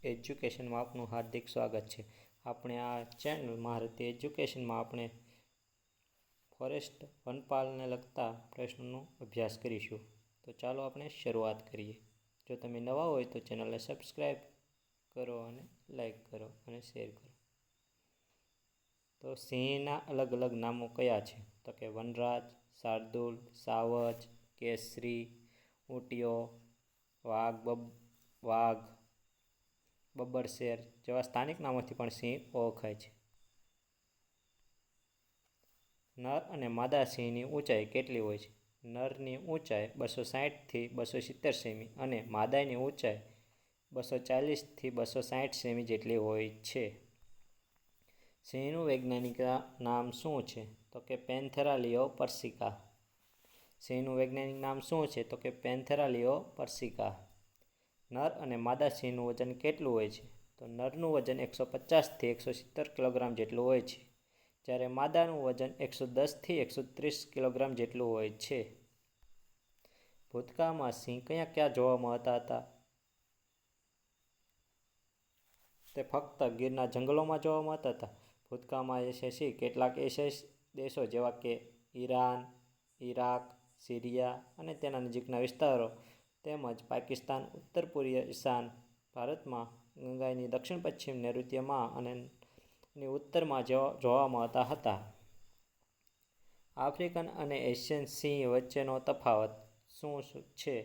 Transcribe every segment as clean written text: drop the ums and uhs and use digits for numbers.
એજ્યુકેશનમાં આપનું હાર્દિક સ્વાગત છે। આપણે આ ચેનલ મહારથી એજ્યુકેશનમાં આપણે ફોરેસ્ટ વનપાલને લગતા પ્રશ્નોનો અભ્યાસ કરીશું। તો ચાલો આપણે શરૂઆત કરીએ। જો તમે નવા હોય તો ચેનલને સબસ્ક્રાઈબ કરો અને લાઈક કરો અને શેર કરો। તો સિંહના અલગ અલગ નામો કયા છે? તો કે વનરાજ, શાર્દુલ, સાવજ, કેસરી, ઊંટિયો, વાઘ, બબ્બરશેર જેવા સ્થાનિક નામોથી પણ સિંહ ઓળખાય છે। નર અને માદા સિંહની ઊંચાઈ કેટલી હોય છે? નરની ઊંચાઈ 260 થી 270 સેમી અને માદાની ઊંચાઈ 240 થી 260 સેમી જેટલી હોય છે। સિંહનું વૈજ્ઞાનિક નામ શું છે? તો કે પેન્થેરા લિયો પર્સિકા। સિંહનું વૈજ્ઞાનિક નામ શું છે? તો કે પેન્થેરા લિયો પર્સિકા। નર અને માદા સિંહનું વજન કેટલું હોય છે? તો નરનું વજન 150 થી 170 કિલોગ્રામ જેટલું હોય છે, જ્યારે માદાનું વજન 110 થી 130 કિલોગ્રામ જેટલું હોય છે। ભૂતકાળમાં સિંહ ક્યાં જોવા મળતા હતા? તે ફક્ત ગીરના જંગલોમાં જોવા મળતા હતા। ભૂતકાળમાં સિંહ કેટલાક એશિયાઈ દેશો જેવા કે ઈરાન, ઇરાક, સિરિયા અને તેના નજીકના વિસ્તારો તેમજ પાકિસ્તાન, ઉત્તર પૂર્વ ઈશાન ભારતમાં, ગંગાની દક્ષિણ-પશ્ચિમ નૈઋત્યમાં અને ની ઉત્તરમાં જોવા મળતા હતા। આફ્રિકન અને એશિયન સિંહ વચ્ચેનો તફાવત શું છે?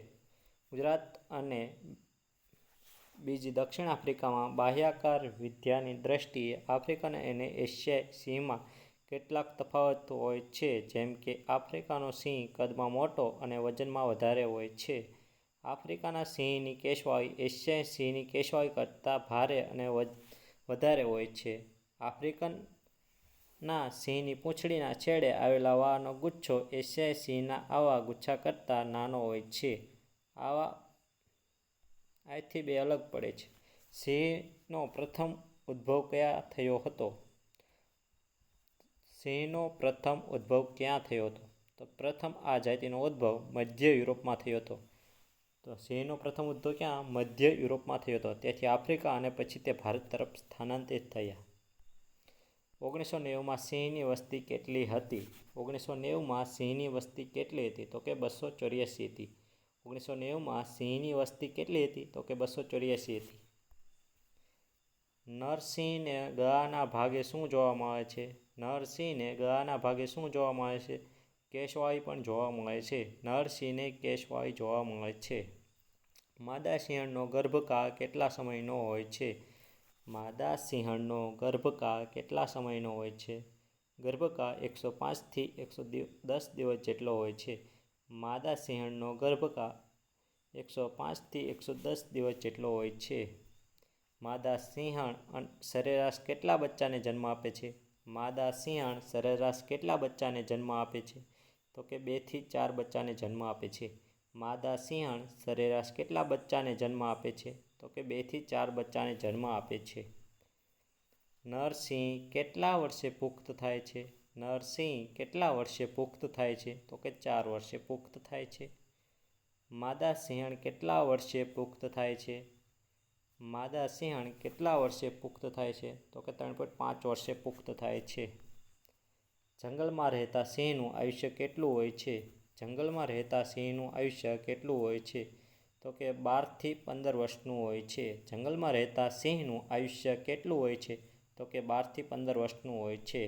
ગુજરાત અને બીજી દક્ષિણ આફ્રિકામાં બાહ્યાકાર વિદ્યાની દ્રષ્ટિએ આફ્રિકન અને એશિયાઈ સિંહમાં કેટલાક તફાવતો હોય છે, જેમ કે આફ્રિકાનો સિંહ કદમાં મોટો અને વજનમાં વધારે હોય છે। આફ્રિકાના સિંહની કેશવાળી એશિયાઈ સિંહની કેશવાળી કરતાં ભારે અને વધારે હોય છે। આફ્રિકનના સિંહની પૂંછડીના છેડે આવેલા વાળનો ગુચ્છો એશિયાઈ સિંહના આવા ગુચ્છા કરતાં નાનો હોય છે। આથી બે અલગ પડે છે। સિંહનો પ્રથમ ઉદ્ભવ ક્યાં થયો હતો? સિંહનો પ્રથમ ઉદ્ભવ ક્યાં થયો હતો? તો પ્રથમ આ જાતિનો ઉદ્ભવ મધ્ય યુરોપમાં થયો હતો। તો સિંહનો પ્રથમ ઉદ્ભવ ક્યાં? મધ્ય યુરોપમાં થયો હતો। તેથી આફ્રિકા અને પછી તે ભારત તરફ સ્થાનાંતરિત થયા। 1990માં સિંહની વસ્તી કેટલી હતી? 1990માં સિંહની વસ્તી કેટલી હતી? તો કે 284 હતી। 1990માં સિંહની વસ્તી કેટલી હતી? તો કે 284 હતી। નર સિંહને ગળાના ભાગે શું જોવા મળે છે? નર સિંહને ગળાના ભાગે શું જોવા મળે છે? કેશવાળી પણ જોવા મળે છે। નર સિંહને કેશવાળી જોવા મળે છે। માદા સિંહણનો ગર્ભકાળ કેટલા સમયનો હોય છે? માદા સિંહણનો ગર્ભકાળ કેટલા સમયનો હોય છે? ગર્ભકાળ 105 થી 110 દિવસ જેટલો હોય છે। માદા સિંહણનો ગર્ભકાળ 105 થી 110 દિવસ જેટલો હોય છે। માદા સિંહણ સરેરાશ કેટલા બચ્ચાને જન્મ આપે છે? માદા સિંહણ સરેરાશ કેટલા બચ્ચાને જન્મ આપે છે? તો કે 2 થી 4 બચ્ચાને જન્મ આપે છે। માદા સિંહણ સરેરાશ કેટલા બચ્ચાને જન્મ આપે છે? તો કે 2 થી 4 બચ્ચાને જન્મ આપે છે। નર સિંહ કેટલા વર્ષે પુખ્ત થાય છે? નર સિંહ કેટલા વર્ષે પુખ્ત થાય છે? તો કે 4 વર્ષે પુખ્ત થાય છે। માદા સિંહણ કેટલા વર્ષે પુખ્ત થાય છે? માદા સિંહણ કેટલા વર્ષે પુખ્ત થાય છે? તો કે 3.5 વર્ષે પુખ્ત થાય છે। જંગલમાં રહેતા સિંહનું આયુષ્ય કેટલું હોય છે? જંગલમાં રહેતા સિંહનું આયુષ્ય કેટલું હોય છે? તો કે 12 થી 15 વર્ષનું હોય છે। જંગલમાં રહેતા સિંહનું આયુષ્ય કેટલું હોય છે? તો કે 12 થી 15 વર્ષનું હોય છે।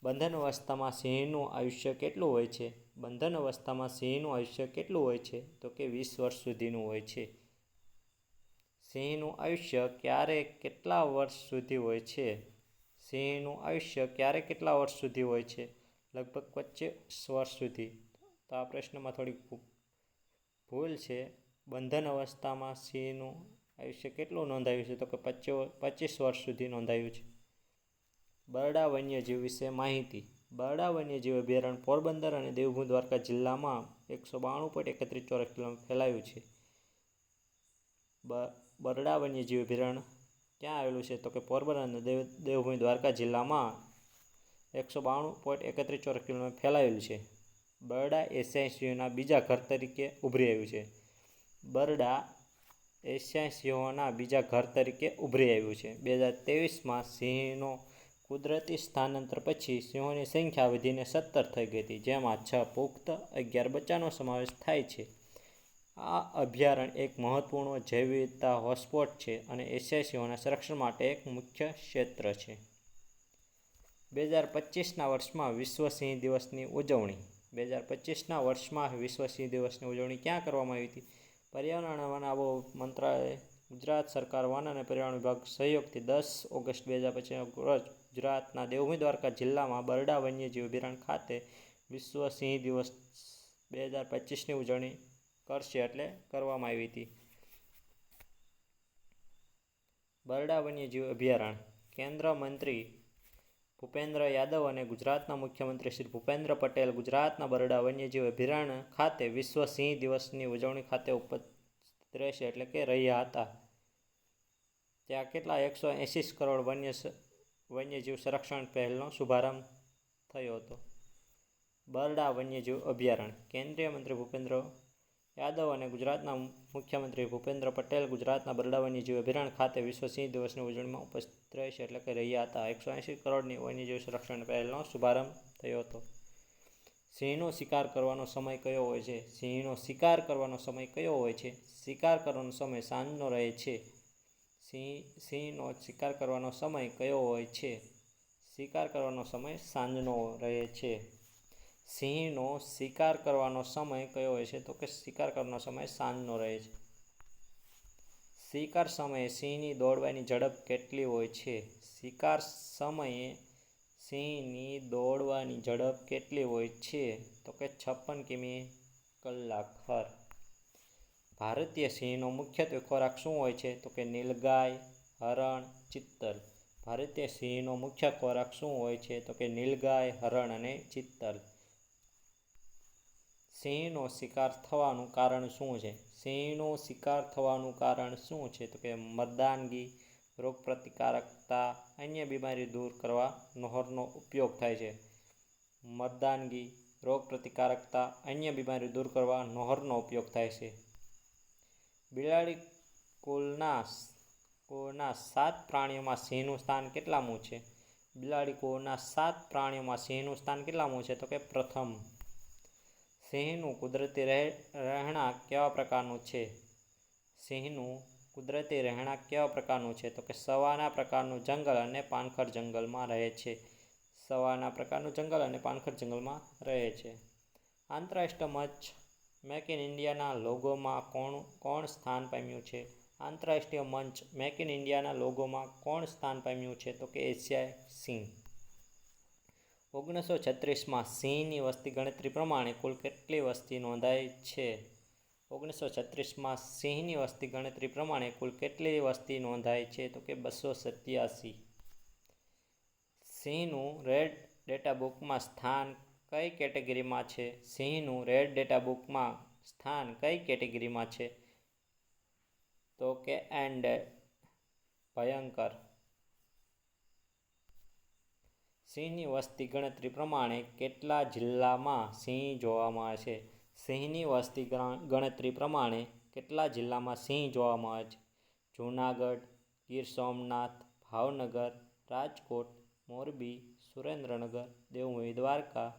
બંધન અવસ્થામાં સિંહનું આયુષ્ય કેટલું હોય છે? બંધન અવસ્થામાં સિંહનું આયુષ્ય કેટલું હોય છે? તો કે 20 વર્ષ સુધીનું હોય છે। સિંહનું આયુષ્ય ક્યારે કેટલા વર્ષ સુધી હોય છે? સિંહનું આયુષ્ય ક્યારે કેટલા વર્ષ સુધી હોય છે? લગભગ 25 વર્ષ સુધી। તો આ પ્રશ્નમાં થોડીક ભૂલ છે। બંધન અવસ્થામાં સિંહનું આયુષ્ય કેટલું નોંધાયું છે? તો કે 25 વર્ષ સુધી નોંધાયું છે। બરડા વન્યજીવ વિશે માહિતી. બરડા વન્યજીવ અભયારણ્ય પોરબંદર અને દેવભૂમિ દ્વારકા જિલ્લામાં 192.31 ચોરસ કિલોમીટર ફેલાયું છે। બરડા વન્યજીવ અભયારણ્ય ક્યાં આવેલું છે? તો કે પોરબંદર અને દેવભૂમિ દ્વારકા જિલ્લામાં 192.31 ચોરસ કિલોમીટર ફેલાયેલું છે। બરડા એશિયાઈ સિંહોના બીજા ઘર તરીકે ઉભરી આવ્યું છે। બરડા એશિયાઈ સિંહોના બીજા ઘર તરીકે ઉભરી આવ્યું છે. 2023માં સિંહનો કુદરતી સ્થાનાંતર પછી સિંહોની સંખ્યા વધીને 17 થઈ ગઈ હતી, જેમાં 6 પુખ્ત, 11 બચ્ચાનો સમાવેશ થાય છે. આ અભયારણ્ય એક મહત્વપૂર્ણ જૈવ વિવિધતા હોટસ્પોટ છે અને એશિયાઈ સિંહોના સંરક્ષણ માટે એક મુખ્ય ક્ષેત્ર છે. 2025ના વર્ષમાં વિશ્વ સિંહ દિવસની ઉજવણી. 2025ના વર્ષમાં વિશ્વ સિંહ દિવસની ઉજવણી ક્યાં કરવામાં આવી હતી? પર્યાવરણ અને વન આબોહવા મંત્રાલય, ગુજરાત સરકાર, વન અને પર્યાવરણ વિભાગ સહયોગથી 10 ઓગસ્ટ 2025ના રોજ ગુજરાતના દેવભૂમિ દ્વારકા જિલ્લામાં બરડા વન્યજીવ અભયારણ્ય ખાતે વિશ્વ સિંહ દિવસ 2025ની ઉજવણી કરશે એટલે કરવામાં આવી હતી. બરડા વન્યજીવ અભયારણ્ય. કેન્દ્ર મંત્રી ભૂપેન્દ્ર યાદવ અને ગુજરાતના મુખ્યમંત્રી શ્રી ભૂપેન્દ્ર પટેલ ગુજરાતના બરડા વન્યજીવ અભયારણ્ય ખાતે વિશ્વ સિંહ દિવસની ઉજવણી ખાતે ઉપસ્થિત રહેશે એટલે કે રહ્યા હતા. ત્યાં કેટલા 180 કરોડ વન્યજીવ સંરક્ષણ પહેલનો શુભારંભ થયો હતો. બરડા વન્યજીવ અભયારણ્ય. કેન્દ્રીય મંત્રી ભૂપેન્દ્ર યાદવ અને ગુજરાતના મુખ્યમંત્રી ભૂપેન્દ્ર પટેલ ગુજરાતના બરડા વન્યજીવ અભયારણ્ય ખાતે વિશ્વ સિંહ દિવસની ઉજવણીમાં ઉપસ્થિત રહેશે એટલે કે રહ્યા હતા. 180 કરોડની વન્યજીવ સંરક્ષણ પહેલનો શુભારંભ થયો હતો. સિંહનો શિકાર કરવાનો સમય કયો હોય છે? સિંહનો શિકાર કરવાનો સમય કયો હોય છે? શિકાર કરવાનો સમય સાંજનો રહે છે. સિંહનો શિકાર કરવાનો સમય કયો હોય છે? શિકાર કરવાનો સમય સાંજનો રહે છે. સિંહનો શિકાર કરવાનો સમય કયો હોય છે? તો કે શિકાર કરવાનો સમય સાંજનો રહે છે. શિકાર સમયે સિંહની દોડવાની ઝડપ કેટલી હોય છે? શિકાર સમયે સિંહની દોડવાની ઝડપ કેટલી હોય છે? તો કે 56 કિમી/કલાક. ભારતીય સિંહનો મુખ્યત્વે ખોરાક શું હોય છે? તો કે નીલગાય, હરણ, ચિત્તલ. ભારતીય સિંહનો મુખ્ય ખોરાક શું હોય છે? તો કે નીલગાય, હરણ અને ચિત્તલ. સિંહનો શિકાર થવાનું કારણ શું છે? સિંહનો શિકાર થવાનું કારણ શું છે? તો કે મર્દાનગી, રોગપ્રતિકારકતા, અન્ય બીમારી દૂર કરવા નહોરનો ઉપયોગ થાય છે. મર્દાનગી, રોગપ્રતિકારકતા, અન્ય બીમારી દૂર કરવા નહોરનો ઉપયોગ થાય છે. બિલાડી કુળના 7 પ્રાણીઓમાં સિંહનું સ્થાન કેટલામું છે? બિલાડી કુળના 7 પ્રાણીઓમાં સિંહનું સ્થાન કેટલામું છે? તો કે પ્રથમ. સિંહનું કુદરતી રહેણાંક કેવા પ્રકારનું છે? સિંહનું કુદરતી રહેણાંક કેવા પ્રકારનું છે? તો કે સવાના પ્રકારનું જંગલ અને પાનખર જંગલમાં રહે છે. સવાના પ્રકારનું જંગલ અને પાનખર જંગલમાં રહે છે. આંતરરાષ્ટ્રીય મંચ મેક ઇન ઇન્ડિયાના લોગોમાં કોણ સ્થાન પામ્યું છે? આંતરરાષ્ટ્રીય મંચ મેક ઇન ઇન્ડિયાના લોગોમાં કોણ સ્થાન પામ્યું છે? તો કે એશિયાઈ સિંહ. 1936માં સિંહની વસ્તી ગણતરી પ્રમાણે કુલ કેટલી વસ્તી નોંધાઈ છે? 1936માં સિંહની વસ્તી ગણતરી પ્રમાણે કુલ કેટલી વસ્તી નોંધાઈ છે? તો કે 287. સિંહનું રેડ ડેટા બુકમાં સ્થાન કઈ કેટેગરીમાં છે? સિંહનું રેડ ડેટા બુકમાં સ્થાન કઈ કેટેગરીમાં છે? તો કે એન્ડેન્જર્ડ, ભયંકર. સિંહની વસ્તી ગણતરી પ્રમાણે કેટલા જિલ્લામાં સિંહ જોવા મળે છે? સિંહની વસ્તી ગણતરી પ્રમાણે કેટલા જિલ્લામાં સિંહ જોવા મળે છે? જૂનાગઢ, ગીર સોમનાથ, ભાવનગર, રાજકોટ, મોરબી, સુરેન્દ્રનગર, દેવભૂમિ દ્વારકા,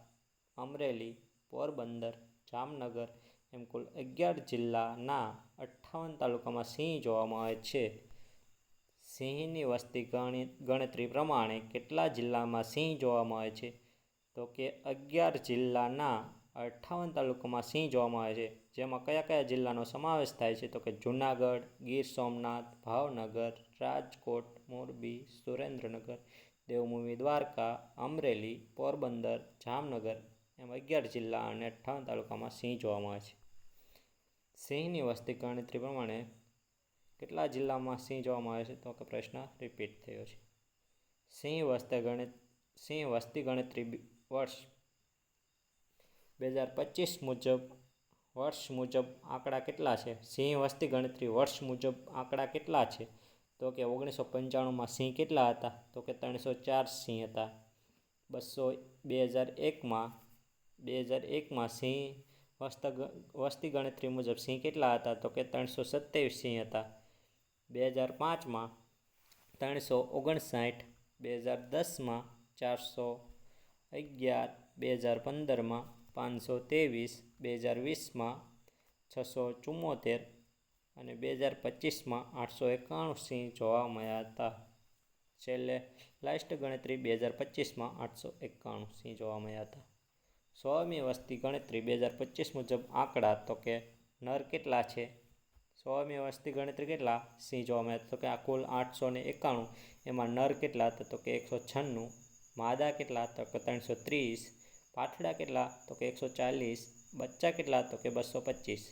અમરેલી, પોરબંદર, જામનગર એમ કુલ 11 જિલ્લાના 58 તાલુકામાં સિંહ જોવા મળે છે. સિંહની વસ્તી ગણતરી પ્રમાણે કેટલા જિલ્લામાં સિંહ જોવા મળે છે? તો કે 11 જિલ્લાના 58 તાલુકામાં સિંહ જોવા મળે છે. જેમાં કયા કયા જિલ્લાનો સમાવેશ થાય છે? તો કે જૂનાગઢ, ગીર સોમનાથ, ભાવનગર, રાજકોટ, મોરબી, સુરેન્દ્રનગર, દેવભૂમિ દ્વારકા, અમરેલી, પોરબંદર, જામનગર એમ 11 જિલ્લા અને 58 તાલુકામાં સિંહ જોવા મળે છે. સિંહની વસ્તી ગણતરી પ્રમાણે કેટલા જિલ્લામાં સિંહ જોવા મળે છે? તો કે પ્રશ્ન રિપીટ થયો છે. સિંહ વસ્તી ગણતરી વર્ષ 2025 મુજબ આંકડા કેટલા છે? સિંહ વસ્તી ગણતરી વર્ષ મુજબ આંકડા કેટલા છે? તો કે 1995માં સિંહ કેટલા હતા? તો કે 304 સિંહ હતા. 2001માં સિંહ વસ્તી ગણતરી મુજબ સિંહ કેટલા હતા? તો કે 327 સિંહ હતા. 2005માં 359, 2010માં 411, 2015માં 523, 2020માં 674 અને 2025માં 891 સિંહ જોવા મળ્યા હતા. છેલ્લે લાસ્ટ ગણતરી 2025માં 891 સિંહ જોવા મળ્યા હતા. 100મી વસ્તી ગણતરી 2025 મુજબ આંકડા તો કે નર કેટલા છે? 100મી વસ્તી ગણતરી કેટલા સિંહ જોવા મળ્યા? તો કે આ કુલ 891, એમાં નર કેટલા હતા? તો કે 196, માદા કેટલા? તો કે 330, પાઠડા કેટલા? તો કે 140, બચ્ચા કેટલા? તો કે 225.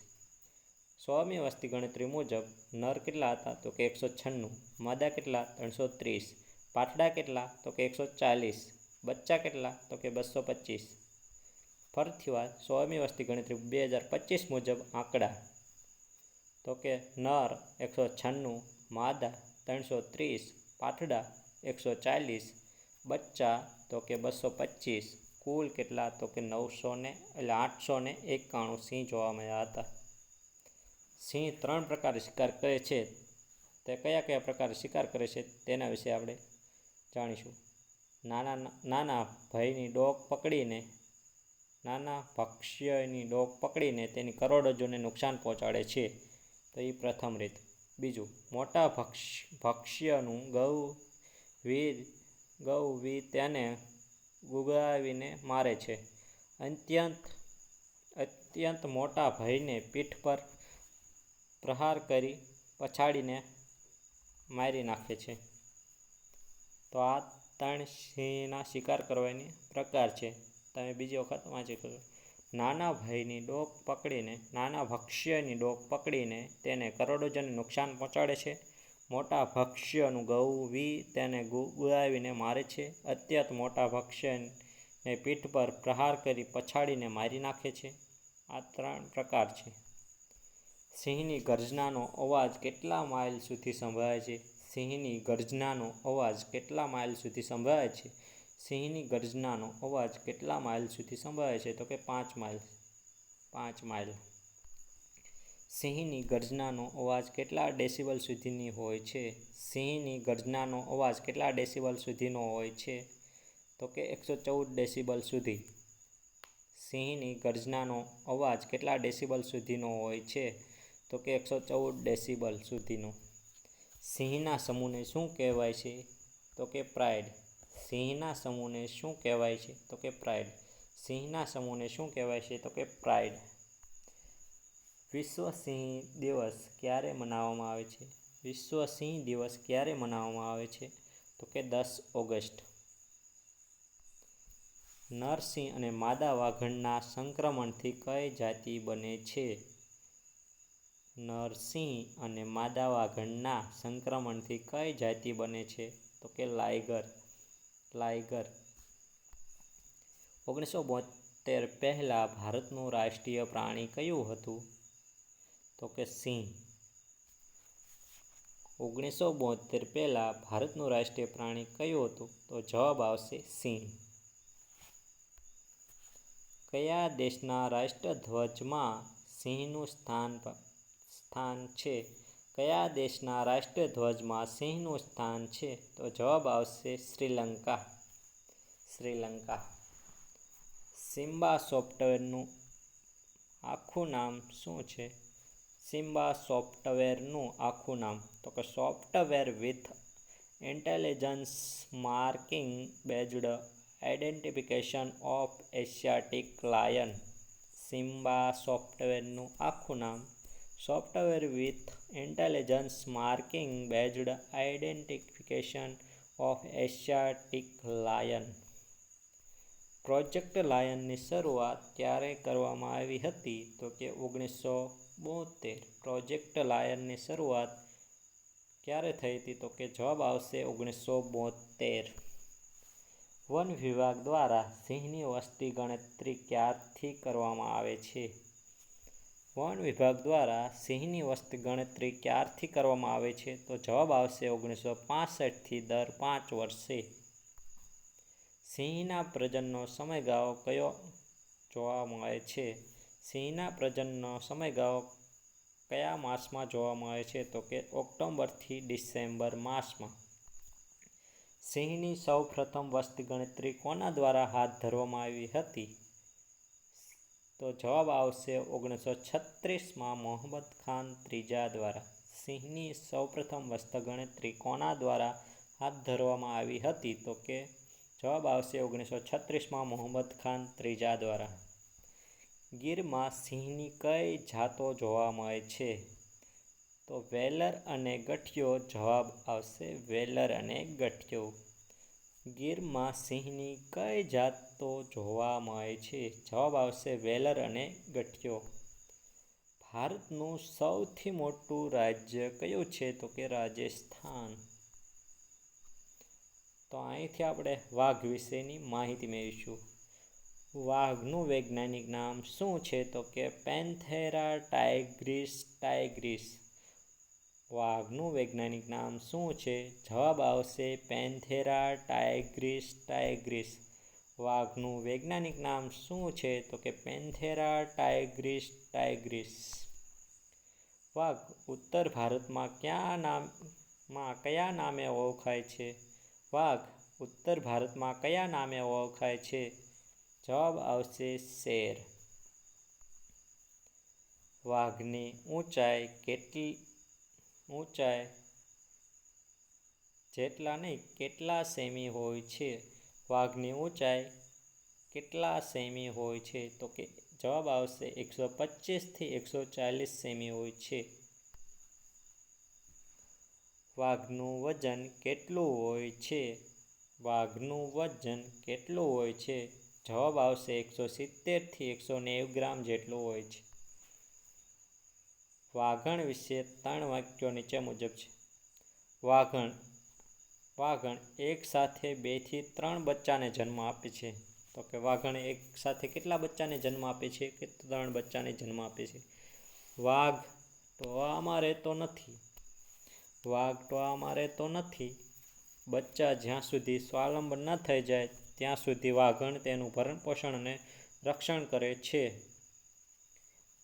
100મી વસ્તી ગણતરી મુજબ નર કેટલા હતા? તો કે 196, માદા કેટલા? 330, પાઠડા કેટલા? તો કે 140, બચ્ચા કેટલા? તો કે 225. ફરીથી વાત, 100મી વસ્તી ગણતરી 2025 મુજબ આંકડા તો કે નર 196, માદા 330, પાઠડા 140, બચ્ચા તો કે 225. કુલ કેટલા? તો કે 891 સિંહ જોવા મળ્યા હતા. સિંહ 3 પ્રકારે શિકાર કરે છે. તે કયા કયા પ્રકારે શિકાર કરે છે તેના વિશે આપણે જાણીશું. નાના ભક્ષ્યની ડોક પકડીને તેની કરોડરજ્જુને નુકસાન પહોંચાડે છે. તો એ પ્રથમ રીત. બીજું, મોટા ભક્ષ્યનું ગૌ તેને ગુંગળાવીને મારે છે. અત્યંત મોટા ભયને પીઠ પર પ્રહાર કરી પછાડીને મારી નાખે છે. તો આ 3 સિંહના શિકાર કરવાની પ્રકાર છે. તમે બીજી વખત વાંચી કરો. નાના ભક્ષ્યની ડોક પકડીને તેને કરોડરજ્જુને નુકસાન પહોંચાડે છે. મોટા ભક્ષ્યનું ગૌ તેને ગુંગળાવીને મારે છે. અત્યંત મોટા ભક્ષ્યને પીઠ પર પ્રહાર કરી પછાડીને મારી નાખે છે. આ 3 પ્રકાર છે. સિંહની ગર્જનાનો અવાજ કેટલા માઇલ સુધી સંભળાય છે? સિંહની ગર્જનાનો અવાજ કેટલા માઇલ સુધી સંભળાય છે? સિંહની ગર્જનાનો અવાજ કેટલા માઇલ સુધી સંભળાય છે? તો કે 5 માઇલ. 5 માઇલ. સિંહની ગર્જનાનો અવાજ કેટલા ડેસિબલ સુધીની હોય છે? સિંહની ગર્જનાનો અવાજ કેટલા ડેસિબલ સુધીનો હોય છે? તો કે 114 ડેસિબલ સુધી. સિંહની ગર્જનાનો અવાજ કેટલા ડેસિબલ સુધીનો હોય છે? તો કે 114 ડેસિબલ સુધીનો. સિંહના સમૂહને શું કહેવાય છે? તો કે પ્રાઇડ. સિંહના સમૂહને શું કહેવાય છે? તો કે પ્રાઇડ. સિંહના સમૂહને શું કહેવાય છે? તો કે પ્રાઇડ. વિશ્વ સિંહ દિવસ ક્યારે મનાવવામાં આવે છે? વિશ્વ સિંહ દિવસ ક્યારે મનાવવામાં આવે છે? તો કે 10 ઓગસ્ટ. નર સિંહ અને માદા વાઘણના સંક્રમણથી કઈ જાતિ બને છે? નર સિંહ અને માદા વાઘણના સંક્રમણથી કઈ જાતિ બને છે? તો કે લાયગર. 1972 પહેલાં ભારતનું રાષ્ટ્રીય પ્રાણી કયું હતું? તો કે સિંહ. 1972 પહેલાં ભારતનું રાષ્ટ્રીય પ્રાણી કયું હતું? તો જવાબ આવશે સિંહ. કયા દેશના રાષ્ટ્રધ્વજમાં સિંહનું સ્થાન છે? કયા દેશના રાષ્ટ્રધ્વજમાં સિંહનું સ્થાન છે? તો જવાબ આવશે શ્રીલંકા. સિમ્બા સોફ્ટવેરનું આખું નામ શું છે? સિમ્બા સોફ્ટવેરનું આખું નામ તો કે software with intelligence marking based identification of Asiatic lion. Simba સોફ્ટવેરનું આખું નામ software with intelligence marking based identification of Asiatic lion. Project લાયનની શરૂઆત ક્યારે કરવામાં આવી હતી? તો કે 1972. પ્રોજેક્ટ લાયનની શરૂઆત ક્યારે થઈ હતી? તો કે જવાબ આવશે 1972. વન વિભાગ દ્વારા સિંહની વસ્તી ગણતરી ક્યારથી કરવામાં આવે છે? વન વિભાગ દ્વારા સિંહની વસ્તી ગણતરી ક્યારથી કરવામાં આવે છે? તો જવાબ આવશે 1965થી દર 5 વર્ષે. સિંહના પ્રજનનનો સમયગાળો કયો જોવા મળે છે? સિંહના પ્રજનનનો સમયગાળો કયા માસમાં જોવા મળે છે? તો કે ઓક્ટોબરથી ડિસેમ્બર માસમાં. સિંહની સૌ પ્રથમ વસ્તી ગણતરી કોના દ્વારા હાથ ધરવામાં આવી હતી? તો જવાબ આવશે 1936માં મોહમ્મદ ખાન ત્રીજા દ્વારા. સિંહની સૌપ્રથમ વસ્તી ગણતરી કોના દ્વારા હાથ ધરવામાં આવી હતી? તો કે જવાબ આવશે 1936માં મોહમ્મદ ખાન ત્રીજા દ્વારા. ગીરમાં સિંહની કઈ જાતો જોવા મળે છે? તો વેલર અને ગઠિયો. જવાબ આવશે વેલર અને ગઠિયો. ગીરમાં સિંહની કઈ જાતો જોવા મળે છે? જવાબ આવશે વેલર અને ગઠિયો. ભારતનું સૌથી મોટું રાજ્ય કયું છે? તો કે રાજસ્થાન. તો અહીંથી આપણે વાઘ વિશેની માહિતી મેળવીશું. વાઘનું વૈજ્ઞાનિક નામ શું છે? તો કે પેન્થેરા ટાઇગ્રિસ ટાઇગ્રિસ. વાઘનું વૈજ્ઞાનિક નામ શું છે? જવાબ આવશે પેન્થેરા ટાઇગ્રિસ ટાઇગ્રિસ. વાઘનું વૈજ્ઞાનિક નામ શું છે? તો કે પેન્થેરા ટાઇગ્રિસ ટાઇગ્રિસ. વાઘ ઉત્તર ભારતમાં કયા નામે ઓળખાય છે? વાઘ ઉત્તર ભારતમાં કયા નામે ઓળખાય છે? જવાબ આવશે શેર. વાઘની ઊંચાઈ કેટલા સેમી હોય છે? વાઘની ઊંચાઈ કેટલા સેમી હોય છે? તો કે જવાબ આવશે 125થી 140 સેમી હોય છે. વાઘનું વજન કેટલું હોય છે? વાઘનું વજન કેટલું હોય છે? જવાબ આવશે 170થી 190 ગ્રામ જેટલું હોય છે. વાઘણ વિશે 3 વાક્યો નીચે મુજબ છે. વાઘણ એક સાથે 2 થી 3 બચ્ચાને જન્મ આપે છે. તો કે વાઘણ એક સાથે કેટલા બચ્ચાને જન્મ આપે છે? કે 3 બચ્ચાને જન્મ આપે છે. વાઘ ટોળામાં રહેતો નથી. બચ્ચા જ્યાં સુધી સ્વાવલંબન ન થઈ જાય ત્યાં સુધી વાઘણ તેનું ભરણપોષણ અને રક્ષણ કરે છે.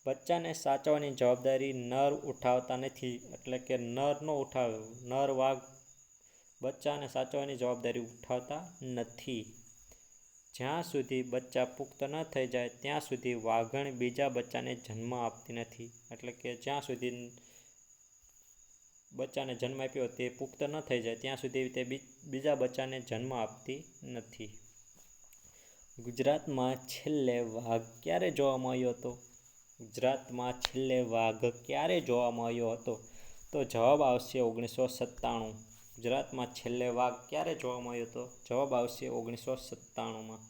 બચ્ચાને સાચવવાની જવાબદારી નર ઉઠાવતા નથી. એટલે કે નર વાઘ બચ્ચાને સાચવવાની જવાબદારી ઉઠાવતા નથી. જ્યાં સુધી બચ્ચા પુખ્ત ન થઈ જાય ત્યાં સુધી વાઘણ બીજા બચ્ચાને જન્મ આપતી નથી. એટલે કે જ્યાં સુધી બચ્ચાને જન્મ આપ્યો તે પુખ્ત ન થઈ જાય ત્યાં સુધી તે બીજા બચ્ચાને જન્મ આપતી નથી. ગુજરાતમાં છેલ્લે વાઘ ક્યારે જોવા મળ્યો હતો? ગુજરાતમાં છેલ્લે વાઘ ક્યારે જોવા મળ્યો હતો? તો જવાબ આવશે 1997. ગુજરાતમાં છેલ્લે વાઘ ક્યારે જોવા મળ્યો હતો? જવાબ આવશે 1997માં.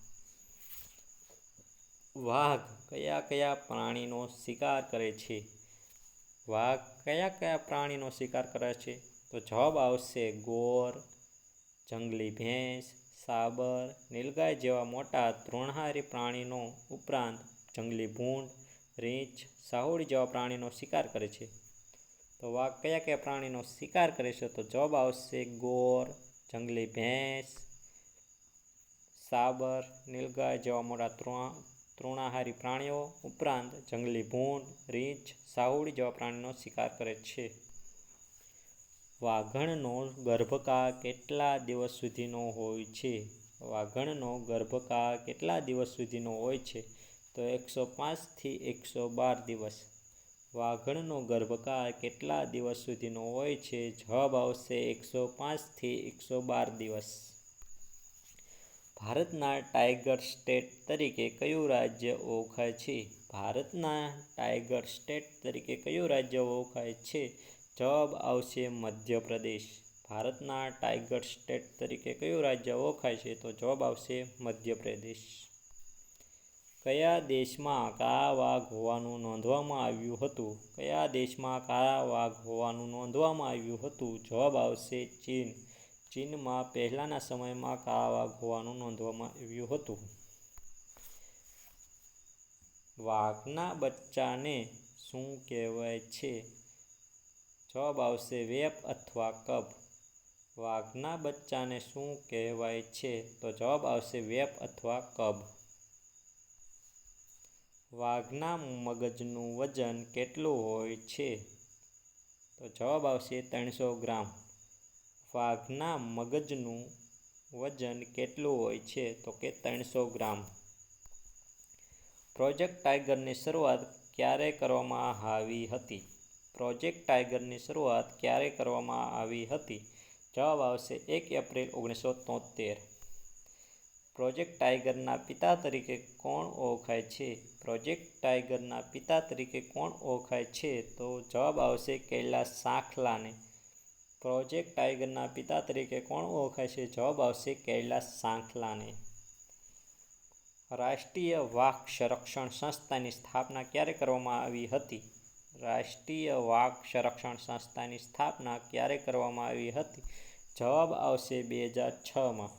વાઘ કયા કયા પ્રાણીનો શિકાર કરે છે? વાઘ કયા કયા પ્રાણીનો શિકાર કરે છે? તો જવાબ આવશે ગોર, જંગલી ભેંસ, સાબર, નીલગાય જેવા મોટા તૃણાહારી પ્રાણીનો ઉપરાંત જંગલી ભૂંડ, રીંછ, સાહુડી જેવા પ્રાણીનો શિકાર કરે છે. તો વાઘ કયા કયા પ્રાણીનો શિકાર કરે છે? તો જવાબ આવશે ગોર, જંગલી ભેંસ, સાબર, નીલગાય જેવા મોટા તૃણાહારી પ્રાણીઓ ઉપરાંત જંગલી ભૂંડ, રીંછ, સાહુડી જેવા પ્રાણીનો શિકાર કરે છે. વાઘણનો ગર્ભકાળ કેટલા દિવસ સુધીનો હોય છે? વાઘણનો ગર્ભકાળ કેટલા દિવસ સુધીનો હોય છે? તો 105થી 112 દિવસ. વાઘણનો ગર્ભકાળ કેટલા દિવસ સુધીનો હોય છે? જવાબ આવશે 105થી 112 દિવસ. ભારતના ટાઇગર સ્ટેટ તરીકે કયું રાજ્ય ઓળખાય છે? ભારતના ટાઇગર સ્ટેટ તરીકે કયું રાજ્ય ઓળખાય છે? જવાબ આવશે મધ્યપ્રદેશ. ભારતના ટાઇગર સ્ટેટ તરીકે કયું રાજ્ય ઓળખાય છે? તો જવાબ આવશે મધ્યપ્રદેશ. કયા દેશમાં કાળા વાઘ હોવાનું નોંધવામાં આવ્યું હતું? કયા દેશમાં કાળા વાઘ હોવાનું નોંધવામાં આવ્યું હતું? જવાબ આવશે ચીન. ચીનમાં પહેલાના સમયમાં કાળા વાઘ હોવાનું નોંધવામાં આવ્યું હતું. વાઘના બચ્ચાને શું કહેવાય છે? જવાબ આવશે વેપ અથવા કબ. વાઘના બચ્ચાને શું કહેવાય છે? તો જવાબ આવશે વેપ અથવા કબ. વાઘના મગજનું વજન કેટલું હોય છે? તો જવાબ આવશે 300 ગ્રામ. વાઘના મગજનું વજન કેટલું હોય છે? તો કે 300 ગ્રામ. પ્રોજેક્ટ ટાઈગરની શરૂઆત ક્યારે કરવામાં આવી હતી? પ્રોજેક્ટ ટાઈગરની શરૂઆત ક્યારે કરવામાં આવી હતી? જવાબ આવશે 1 એપ્રિલ 1973. પ્રોજેક્ટ ટાઈગરના પિતા તરીકે કોણ ઓળખાય છે? પ્રોજેક્ટ ટાઈગરના પિતા તરીકે કોણ ઓળખાય છે? તો જવાબ આવશે કૈલાસ સાંખલાને. પ્રોજેક્ટ ટાઈગરના પિતા તરીકે કોણ ઓળખાય છે? જવાબ આવશે કૈલાસ સાંખલાને. રાષ્ટ્રીય વાઘ સંરક્ષણ સંસ્થાની સ્થાપના ક્યારે કરવામાં આવી હતી? રાષ્ટ્રીય વાઘ સંરક્ષણ સંસ્થાની સ્થાપના ક્યારે કરવામાં આવી હતી? જવાબ આવશે 2006માં.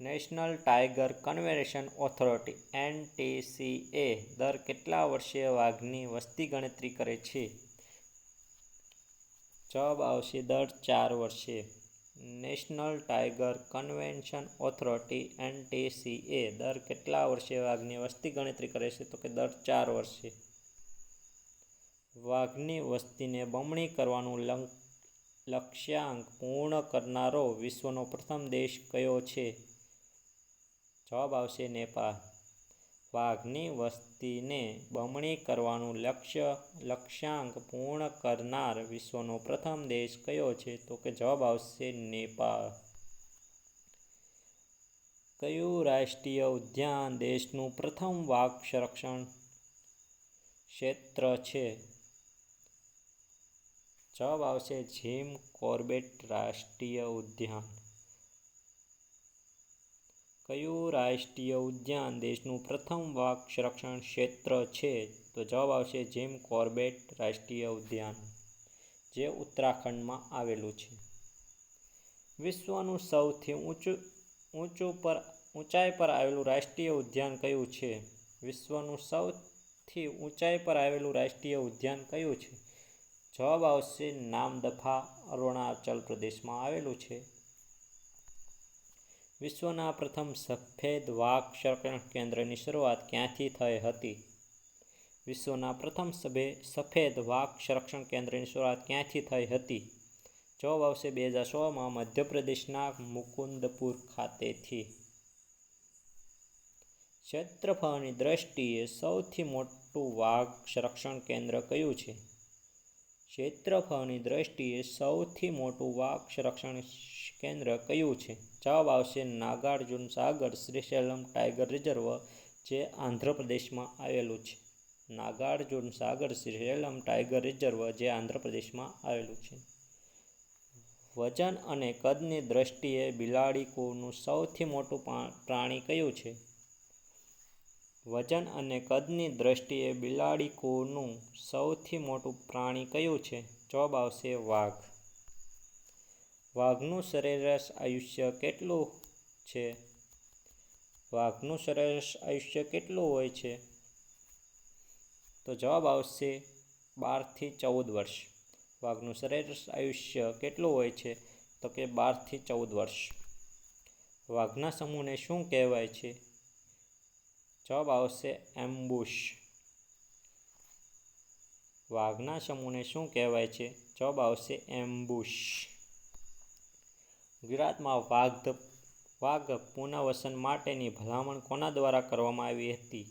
National Tiger Conservation Authority (NTCA) દર કેટલા વર્ષે વાઘની વસ્તી ગણતરી કરે છે? જવાબ આવશે દર 4 વર્ષે. National Tiger Conservation Authority (NTCA) દર કેટલા વર્ષે વાઘની વસ્તી ગણતરી કરે છે? તો કે દર 4 વર્ષે. વાઘની વસ્તીને બમણી કરવાનું લક્ષ્યાંક પૂર્ણ કરનારો વિશ્વનો પ્રથમ દેશ કયો છે? જવાબ આવશે નેપાળ. વાઘની વસ્તીને બમણી કરવાનું લક્ષ્યાંક પૂર્ણ કરનાર વિશ્વનો પ્રથમ દેશ કયો છે? તો કે જવાબ આવશે નેપાળ. કયું રાષ્ટ્રીય ઉદ્યાન દેશનું પ્રથમ વાઘ સંરક્ષણ ક્ષેત્ર છે? જવાબ આવશે જીમ કોર્બેટ રાષ્ટ્રીય ઉદ્યાન. કયું રાષ્ટ્રીય ઉદ્યાન દેશનું પ્રથમ વાઘ સંરક્ષણ ક્ષેત્ર છે? તો જવાબ આવશે જીમ કોર્બેટ રાષ્ટ્રીય ઉદ્યાન, જે ઉત્તરાખંડમાં આવેલું છે. વિશ્વનું સૌથી ઊંચાઈ પર આવેલું રાષ્ટ્રીય ઉદ્યાન કયું છે? વિશ્વનું સૌથી ઊંચાઈ પર આવેલું રાષ્ટ્રીય ઉદ્યાન કયું છે? જવાબ આવશે નામદફા, અરુણાચલ પ્રદેશમાં આવેલું છે. વિશ્વના પ્રથમ સફેદ વાઘ સંરક્ષણ કેન્દ્રની શરૂઆત ક્યાંથી થઈ હતી? વિશ્વના પ્રથમ સફેદ વાઘ સંરક્ષણ કેન્દ્રની શરૂઆત ક્યાંથી થઈ હતી? જવાબ આવશે 2016માં મધ્યપ્રદેશના મુકુંદપુર ખાતેથી. ક્ષેત્રફળની દ્રષ્ટિએ સૌથી મોટું વાઘ સંરક્ષણ કેન્દ્ર કયું છે? ક્ષેત્રફળની દ્રષ્ટિએ સૌથી મોટું વાઘ સંરક્ષણ કેન્દ્ર કયું છે? જવાબ આવશે નાગાર્જુન સાગર શ્રીશૈલમ ટાઈગર રિઝર્વ, જે આંધ્રપ્રદેશમાં આવેલું છે. નાગાર્જુન સાગર શ્રીશૈલમ ટાઈગર રિઝર્વ, જે આંધ્રપ્રદેશમાં આવેલું છે. વજન અને કદની દ્રષ્ટિએ બિલાડી કુળનું સૌથી મોટું પ્રાણી કયું છે? વજન અને કદની દ્રષ્ટિએ બિલાડી કુળનું સૌથી મોટું પ્રાણી કયું છે? જવાબ આવશે વાઘ. વાઘનું સરેરાશ આયુષ્ય કેટલું છે? વાઘનું સરેરાશ આયુષ્ય કેટલું હોય છે? તો જવાબ આવશે 12 થી 14 વર્ષ. વાઘનું સરેરાશ આયુષ્ય કેટલું હોય છે? તો કે 12 થી 14 વર્ષ. વાઘના સમૂહને શું કહેવાય છે? જવાબ આવશે એમ્બુશ. વાઘના સમૂહને શું કહેવાય છે? જવાબ આવશે એમ્બુશ. ગુજરાતમાં વાઘ પુનર્વસન માટેની ભલામણ કોના દ્વારા કરવામાં આવી હતી?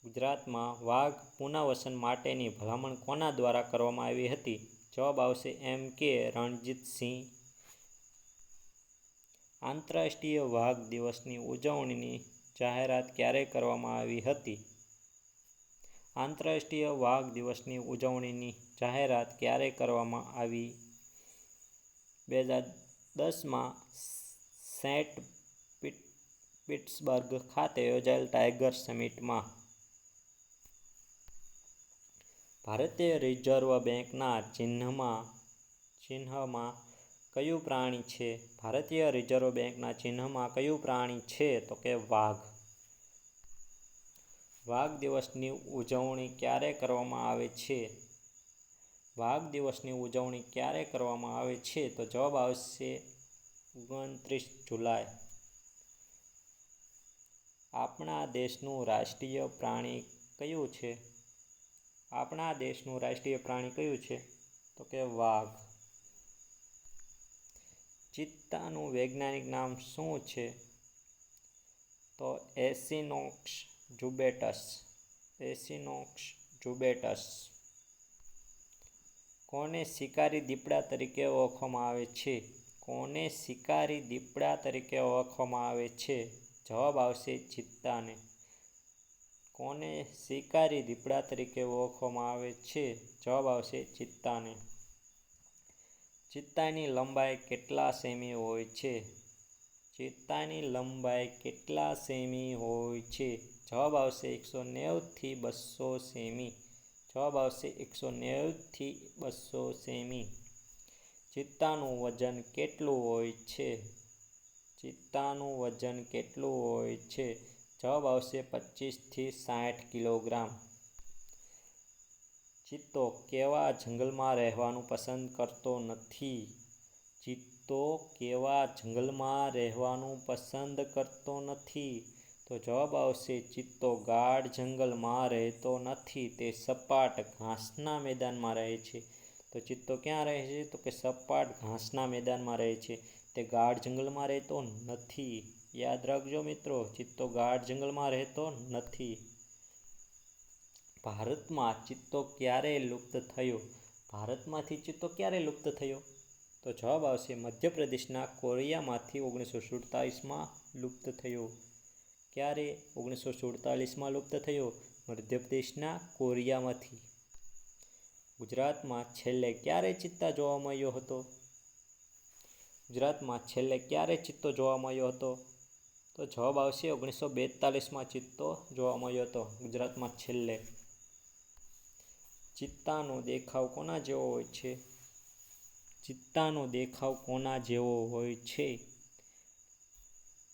ગુજરાતમાં વાઘ પુનર્વસન માટેની ભલામણ કોના દ્વારા કરવામાં આવી હતી? જવાબ આવશે M.K. રણજીતસિંહ. આંતરરાષ્ટ્રીય વાઘ દિવસની ઉજવણીની જાહેરાત ક્યારે કરવામાં આવી હતી? આંતરરાષ્ટ્રીય વાઘ દિવસની ઉજવણીની જાહેરાત ક્યારે કરવામાં આવી? 2010માં સેન્ટ પીટર્સબર્ગ ખાતે યોજાયેલ ટાઈગર સમિટમાં. ભારતીય રિઝર્વ બેંકના ચિહ્નમાં કયું પ્રાણી છે? ભારતીય રિઝર્વ બેંકના ચિહ્નમાં કયું પ્રાણી છે? તો કે વાઘ. વાઘ દિવસની ઉજવણી ક્યારે કરવામાં આવે છે? વાઘ દિવસની ઉજવણી ક્યારે કરવામાં આવે છે? તો જવાબ આવશે 29 જુલાઈ. આપણા દેશનું રાષ્ટ્રીય પ્રાણી કયું છે? આપણા દેશનું રાષ્ટ્રીય પ્રાણી કયું છે? તો કે વાઘ. ચિત્તાનું વૈજ્ઞાનિક નામ શું છે? તો એસિનોક્સ જુબેટસ. એસિનોક્સ જુબેટસ. કોને શિકારી દીપડા તરીકે ઓળખવામાં આવે છે? કોને શિકારી દીપડા તરીકે ઓળખવામાં આવે છે? જવાબ આવશે ચિત્તાને. કોને શિકારી દીપડા તરીકે ઓળખવામાં આવે છે? જવાબ આવશે ચિત્તાને. ચિત્તાની લંબાઈ કેટલા સેમી હોય છે? ચિત્તાની લંબાઈ કેટલા સેમી હોય છે? જવાબ આવશે 190 થી 200 સેમી. જવાબ આવશે 190 થી 200 સેમી. ચિત્તાનું વજન કેટલું હોય છે? ચિત્તાનું વજન કેટલું હોય છે? જવાબ આવશે 25 થી 60 કિલોગ્રામ. ચિત્તો કેવા જંગલમાં રહેવાનું પસંદ કરતો નથી? ચિત્તો કેવા જંગલમાં રહેવાનું પસંદ કરતો નથી? તો જવાબ આવશે ચિત્તો ગાઢ જંગલમાં રહેતો નથી. તે સપાટ ઘાસના મેદાનમાં રહે છે. તો ચિત્તો ક્યાં રહે છે? તો કે સપાટ ઘાસના મેદાનમાં રહે છે. તે ગાઢ જંગલમાં રહેતો નથી. યાદ રાખજો મિત્રો, ચિત્તો ગાઢ જંગલમાં રહેતો નથી. ભારતમાં ચિત્તો ક્યારે લુપ્ત થયો? ભારતમાંથી ચિત્તો ક્યારે લુપ્ત થયો? તો જવાબ આવશે મધ્યપ્રદેશના કોરિયામાંથી 1947માં લુપ્ત થયો. ક્યારે? 1947માં લુપ્ત થયો મધ્યપ્રદેશના કોરિયામાંથી. ગુજરાતમાં છેલ્લે ક્યારે ચિત્તા જોવા મળ્યો હતો? ગુજરાતમાં છેલ્લે ક્યારે ચિત્તો જોવા મળ્યો હતો? તો જવાબ આવશે 1942માં ચિત્તો જોવા મળ્યો હતો ગુજરાતમાં છેલ્લે. ચિત્તાનો દેખાવ કોના જેવો હોય છે? ચિત્તાનો દેખાવ કોના જેવો હોય છે?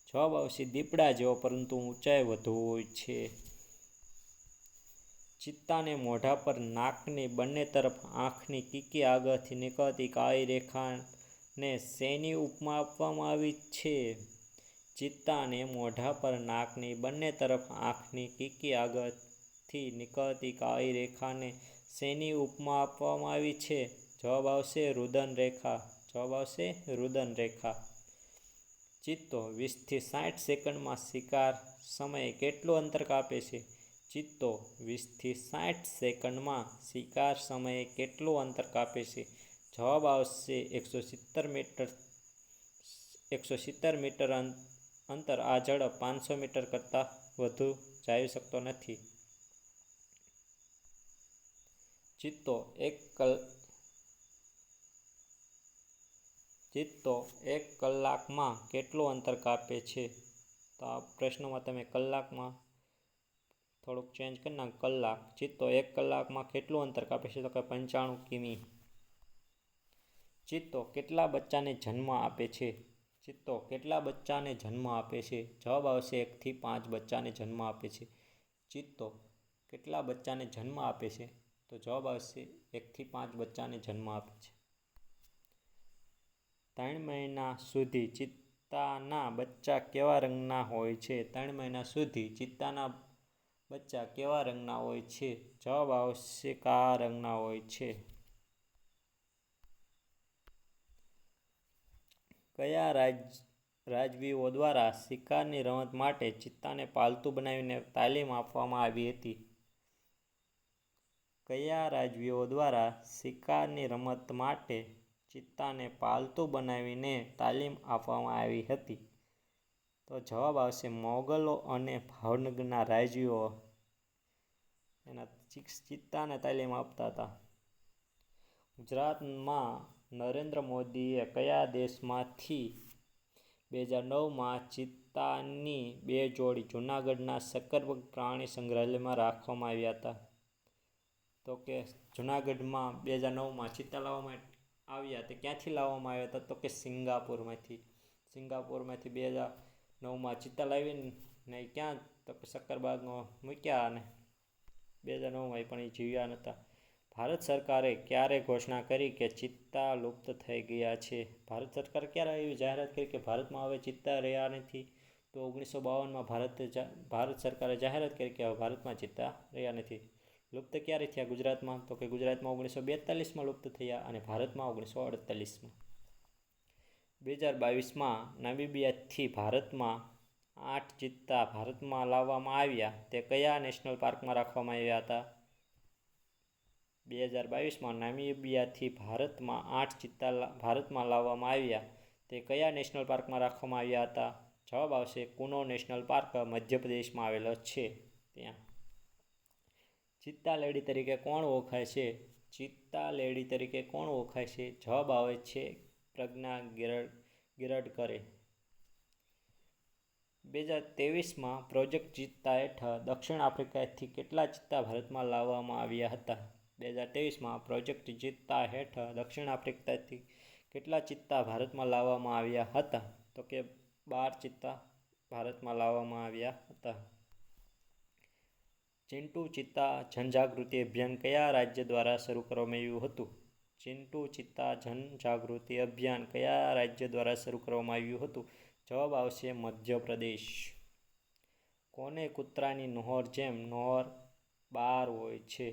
જવાબ આવશે દીપડા જેવો, પરંતુ ઊંચાઈ વધુ હોય છે. ચિત્તાને મોઢા પર નાકની બંને તરફ આંખની કીકી આગળથી નીકળતી કાળી રેખાને શેની ઉપમા આપવામાં આવી છે? ચિત્તાને મોઢા પર નાકની બંને તરફ આંખની કીકી આગળથી નીકળતી કાળી રેખાને શેની ઉપમા આપવામાં આવી છે? જવાબ આવશે રુદન રેખા. જવાબ આવશે રુદન રેખા. ચિત્તો 20 થી 60 સેકન્ડમાં શિકાર સમયે કેટલું અંતર કાપે છે? ચિત્તો 20 થી 60 સેકન્ડમાં શિકાર સમયે કેટલું અંતર કાપે છે? જવાબ આવશે 170 મીટર. 170 મીટર અંતર. આ ઝડપ 500 મીટર કરતાં વધુ જાવી શકતો નથી. ચિત્તો એક કલાકમાં કેટલું અંતર કાપે છે? તો આ પ્રશ્નમાં તમે કલાકમાં થોડુંક ચેન્જ કરી નાખ. કલાક. ચિત્તો 1 કલાકમાં કેટલું અંતર કાપે છે? તો કે 95 કિમી. ચિત્તો કેટલા બચ્ચાને જન્મ આપે છે? ચિત્તો કેટલા બચ્ચાને જન્મ આપે છે? જવાબ આવશે 1 થી 5 બચ્ચાને જન્મ આપે છે. ચિત્તો કેટલા બચ્ચાને જન્મ આપે છે? તો જવાબ આવશે 1 થી 5 બચ્ચાને જન્મ આપે છે. 3 મહિના સુધી ચિત્તાના બચ્ચા કેવા રંગના હોય છે? 3 મહિના સુધી ચિત્તાના બચ્ચા કેવા રંગના હોય છે? જવાબ આવશે કાળા રંગના હોય છે. કયા રાજવીઓ દ્વારા શિકારની રમત માટે ચિત્તાને પાલતુ બનાવીને તાલીમ આપવામાં આવી હતી? કયા રાજવીઓ દ્વારા શિકારની રમત માટે ચિત્તાને પાલતુ બનાવીને તાલીમ આપવામાં આવી હતી? તો જવાબ આવશે મોગલો અને ભાવનગરના રાજવીઓ એના ચિત્તાને તાલીમ આપતા હતા. ગુજરાતમાં નરેન્દ્ર મોદીએ કયા દેશમાંથી 2009માં ચિત્તાની 2 જોડી જૂનાગઢના સક્કરબાગ પ્રાણી સંગ્રહાલયમાં રાખવામાં આવ્યા હતા? તો કે જૂનાગઢમાં 2009માં ચિત્તા લાવવામાં આવ્યા. તે ક્યાંથી લાવવામાં આવ્યા હતા? તો કે સિંગાપુરમાંથી. સિંગાપુરમાંથી 2009માં ચિત્તા લાવીને ક્યાં? તો કે સક્કરબાગમાં મૂક્યા અને 2009માં પણ એ જીવ્યા નહોતા. ભારત સરકારે ક્યારે ઘોષણા કરી કે ચિત્તા લુપ્ત થઈ ગયા છે? ભારત સરકારે ક્યારે એવી જાહેરાત કરી કે ભારતમાં હવે ચિત્તા રહ્યા નથી? તો 1952માં ભારત સરકારે જાહેરાત કરી કે હવે ભારતમાં ચિત્તા રહ્યા નથી. લુપ્ત ક્યારે થયા ગુજરાતમાં? તો કે ગુજરાતમાં 1942માં લુપ્ત થયા અને ભારતમાં 1948માં. 2022માં નામિબિયાથી ભારતમાં 8 ચિત્તા ભારતમાં લાવવામાં આવ્યા. તે કયા નેશનલ પાર્કમાં રાખવામાં આવ્યા હતા? 2022માં નામિબિયાથી ભારતમાં 8 ચિત્તા ભારતમાં લાવવામાં આવ્યા. તે કયા નેશનલ પાર્કમાં રાખવામાં આવ્યા હતા? જવાબ આવશે કુનો નેશનલ પાર્ક, મધ્યપ્રદેશમાં આવેલો છે ત્યાં. ચિત્તા લેડી તરીકે કોણ ઓળખાય છે? ચિત્તા લેડી તરીકે કોણ ઓળખાય છે? જવાબ આવે છે પ્રજ્ઞા ગિરડકરે. 2023માં પ્રોજેક્ટ ચિત્તા હેઠળ દક્ષિણ આફ્રિકાથી કેટલા ચિત્તા ભારતમાં લાવવામાં આવ્યા હતા? 2023માં પ્રોજેક્ટ ચિત્તા હેઠળ દક્ષિણ આફ્રિકાથી કેટલા ચિત્તા ભારતમાં લાવવામાં આવ્યા હતા? તો કે 12 ચિત્તા ભારતમાં લાવવામાં આવ્યા હતા. ચિન્ટુ ચિત્તા જનજાગૃતિ અભિયાન કયા રાજ્ય દ્વારા શરૂ કરવામાં આવ્યું હતું? ચિન્ટુ ચિત્તા જનજાગૃતિ અભિયાન કયા રાજ્ય દ્વારા શરૂ કરવામાં આવ્યું હતું? જવાબ આવશે મધ્યપ્રદેશ. કોને કૂતરાની નોહર જેમ નોહર બહાર હોય છે?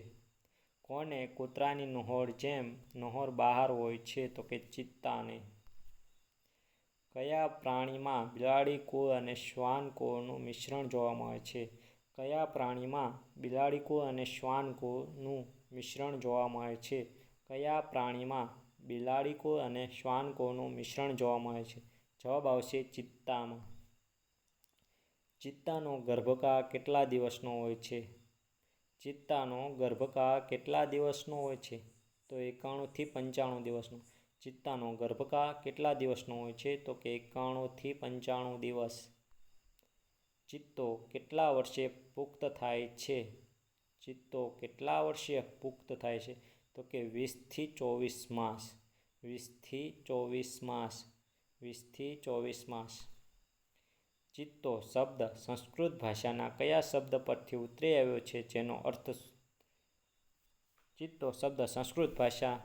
કોને કૂતરાની નોહર જેમ નોહર બહાર હોય છે? તો કે ચિત્તાને. કયા પ્રાણીમાં બિલાડી કુળ અને શ્વાન કુળનું મિશ્રણ જોવા મળે છે? કયા પ્રાણીમાં બિલાડી કુળ અને શ્વાન કુળનું મિશ્રણ જોવા મળે છે? કયા પ્રાણીમાં બિલાડી કુળ અને શ્વાન કુળનું મિશ્રણ જોવા મળે છે? જવાબ આવશે ચિત્તામાં. ચિત્તાનો ગર્ભકાળ કેટલા દિવસનો હોય છે? ચિત્તાનો ગર્ભકાળ કેટલા દિવસનો હોય છે? તો 91 થી 95 દિવસનો. ચિત્તાનો ગર્ભકાળ કેટલા દિવસનો હોય છે? તો કે 91 થી 95 દિવસ. ચિત્તો કેટલા વર્ષે પુખ્ત થાય છે? ચિત્તો કેટલા વર્ષે પુખ્ત થાય છે? તો કે 20 થી 24 માસ. 20 થી 24 માસ. 20 થી 24 માસ. ચિત્તો શબ્દ સંસ્કૃત ભાષાના કયા શબ્દ પરથી ઉતરી આવ્યો છે જેનો અર્થ? ચિત્તો શબ્દ સંસ્કૃત ભાષા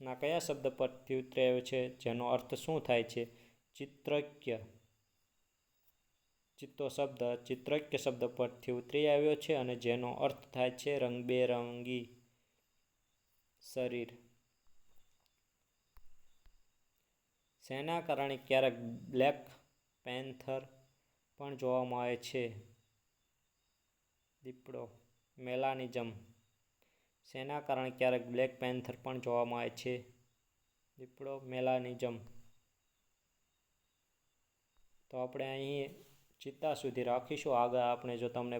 ના કયા શબ્દ પરથી ઉતરી આવ્યો છે જેનો અર્થ શું થાય છે? ચિત્રક્ય. ચિત્તો શબ્દ ચિત્રક્ય શબ્દ પરથી ઉતરી આવ્યો છે અને જેનો અર્થ થાય છે રંગબેરંગી શરીર. શેના કારણે ક્યારેક બ્લેક પેન્થર પણ જોવા મળે છે? દીપડો. મેલાનિઝમ. શેના કારણે ક્યારેક બ્લેક પેન્થર પણ જોવા મળે છે? દીપડો. મેલાનિઝમ. તો આપણે અહીં ચિત્તા સુધી રાખીશું. આગળ આપણે જો તમને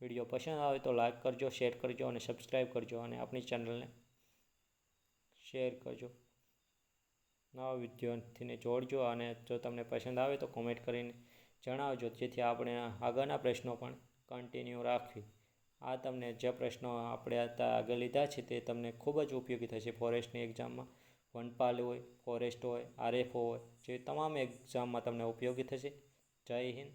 વિડીયો પસંદ આવે તો લાઈક કરજો, શેર કરજો અને સબસ્ક્રાઈબ કરજો અને આપણી ચેનલને શેર કરજો. નવા વિદ્યાર્થીને જોડજો અને જો તમને પસંદ આવે તો કોમેન્ટ કરીને જણાવજો જેથી આપણે આગળના પ્રશ્નો પણ કન્ટિન્યુ રાખવી. આ તમને જે પ્રશ્નો આપણે આગળ લીધા છે તે તમને ખૂબ જ ઉપયોગી થશે ફોરેસ્ટની એક્ઝામમાં. વનપાલ હોય, ફોરેસ્ટ હોય, આરએફઓ હોય, જે તમામ એક્ઝામમાં તમને ઉપયોગી થશે. જય હિન્દ.